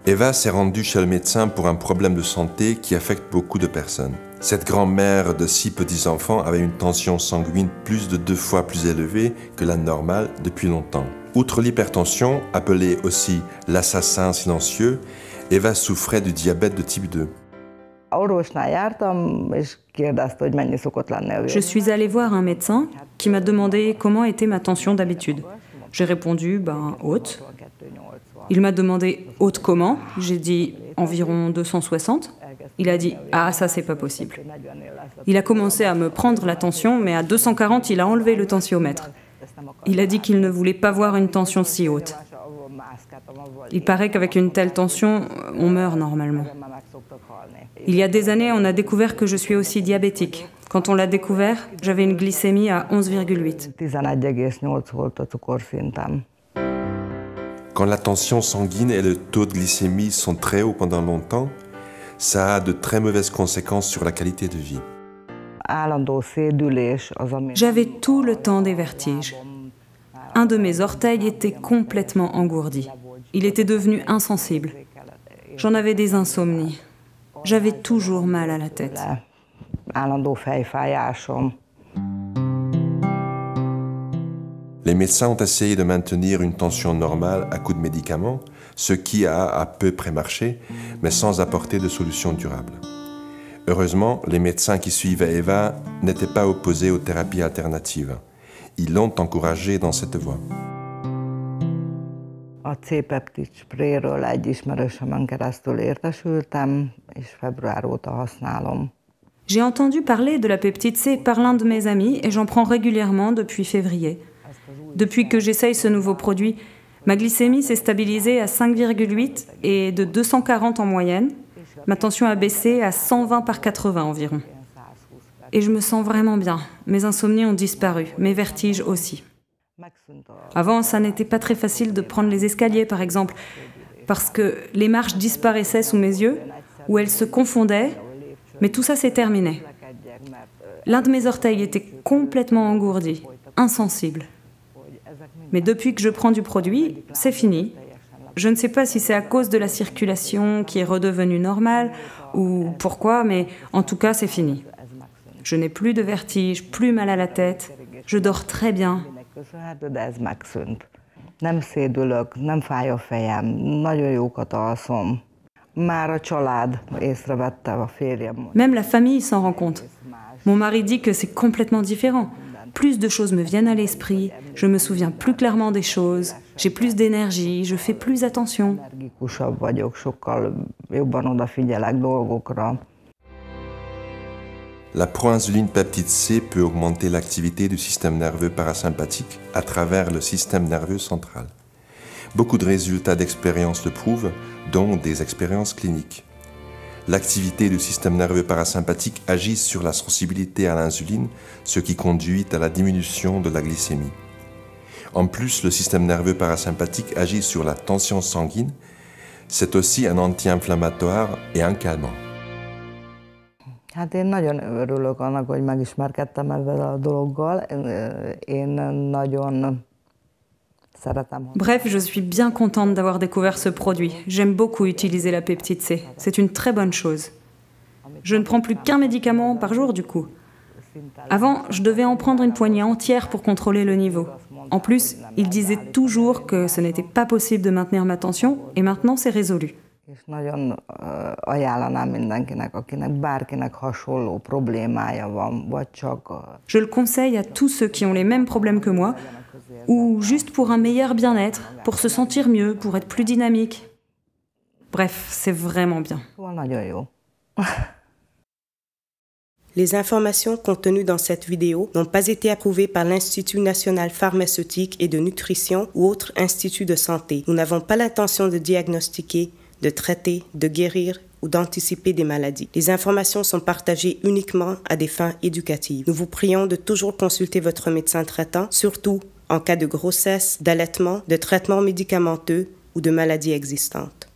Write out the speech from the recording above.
Eva s'est rendue chez le médecin pour un problème de santé qui affecte beaucoup de personnes. Cette grand-mère de 6 petits-enfants avait une tension sanguine plus de 2 fois plus élevée que la normale depuis longtemps. Outre l'hypertension, appelée aussi l'assassin silencieux, Eva souffrait du diabète de type 2. Je suis allée voir un médecin qui m'a demandé comment était ma tension d'habitude. J'ai répondu, haute. Il m'a demandé haute comment. J'ai dit environ 260. Il a dit ça c'est pas possible. Il a commencé à me prendre la tension, mais à 240 il a enlevé le tensiomètre. Il a dit qu'il ne voulait pas voir une tension si haute. Il paraît qu'avec une telle tension, on meurt normalement. Il y a des années, on a découvert que je suis aussi diabétique. Quand on l'a découvert, j'avais une glycémie à 11,8. Quand la tension sanguine et le taux de glycémie sont très hauts pendant longtemps, ça a de très mauvaises conséquences sur la qualité de vie. J'avais tout le temps des vertiges. Un de mes orteils était complètement engourdi. Il était devenu insensible. J'en avais des insomnies. J'avais toujours mal à la tête. Les médecins ont essayé de maintenir une tension normale à coups de médicaments, ce qui a à peu près marché, mais sans apporter de solution durable. Heureusement, les médecins qui suivaient Eva n'étaient pas opposés aux thérapies alternatives. Ils l'ont encouragée dans cette voie. A C-peptid sprayről egy ismerősömön keresztül értesültem, és február óta használom. J'ai entendu parler de la peptide C par l'un de mes amis et j'en prends régulièrement depuis février. Depuis que j'essaye ce nouveau produit, ma glycémie s'est stabilisée à 5,8 et de 240 en moyenne. Ma tension a baissé à 120 par 80 environ. Et je me sens vraiment bien. Mes insomnies ont disparu, mes vertiges aussi. Avant, ça n'était pas très facile de prendre les escaliers, par exemple, parce que les marches disparaissaient sous mes yeux, ou elles se confondaient, mais tout ça s'est terminé. L'un de mes orteils était complètement engourdi, insensible. Mais depuis que je prends du produit, c'est fini. Je ne sais pas si c'est à cause de la circulation qui est redevenue normale, ou pourquoi, mais en tout cas, c'est fini. Je n'ai plus de vertige, plus mal à la tête, je dors très bien. De ez megszűnt. Nem szédülök, nem fáj a fejem, nagyon jókat alszom. Már a család észrevette, a férjem. Même la famille s'en rend compte. Mon mari dit que c'est complètement différent. Plus de choses me viennent à l'esprit, je me souviens plus clairement des choses, j'ai plus d'énergie, je fais plus attention. Energikusabb vagyok, sokkal jobban odafigyelek dolgokra. La proinsuline peptide C peut augmenter l'activité du système nerveux parasympathique à travers le système nerveux central. Beaucoup de résultats d'expériences le prouvent, dont des expériences cliniques. L'activité du système nerveux parasympathique agit sur la sensibilité à l'insuline, ce qui conduit à la diminution de la glycémie. En plus, le système nerveux parasympathique agit sur la tension sanguine. C'est aussi un anti-inflammatoire et un calmant. Hát én nagyon örülök annak, hogy megismerkedtem ezzel a dologgal. Én nagyon szeretem. Bref, je suis bien contente d'avoir découvert ce produit. J'aime beaucoup utiliser la peptide C. C'est une très bonne chose. Je ne prends plus qu'un médicament par jour du coup. Avant, je devais en prendre une poignée entière pour contrôler le niveau. En plus, il disait toujours que ce n'était pas possible de maintenir ma tension et maintenant c'est résolu. És nagyon ajánlanám mindenkinek, akinek bárkinek hasonló problémája van, vagy csak... Je le conseille à tous ceux qui ont les mêmes problèmes que moi, ou juste pour un meilleur bien-être, pour se sentir mieux, pour être plus dynamique. Bref, c'est vraiment bien. Nagyon jó. Les informations contenues dans cette vidéo n'ont pas été approuvées par l'Institut national pharmaceutique et de nutrition ou autre institut de santé. Nous n'avons pas l'intention de diagnostiquer, de traiter, de guérir ou d'anticiper des maladies. Les informations sont partagées uniquement à des fins éducatives. Nous vous prions de toujours consulter votre médecin traitant, surtout en cas de grossesse, d'allaitement, de traitement médicamenteux ou de maladies existantes.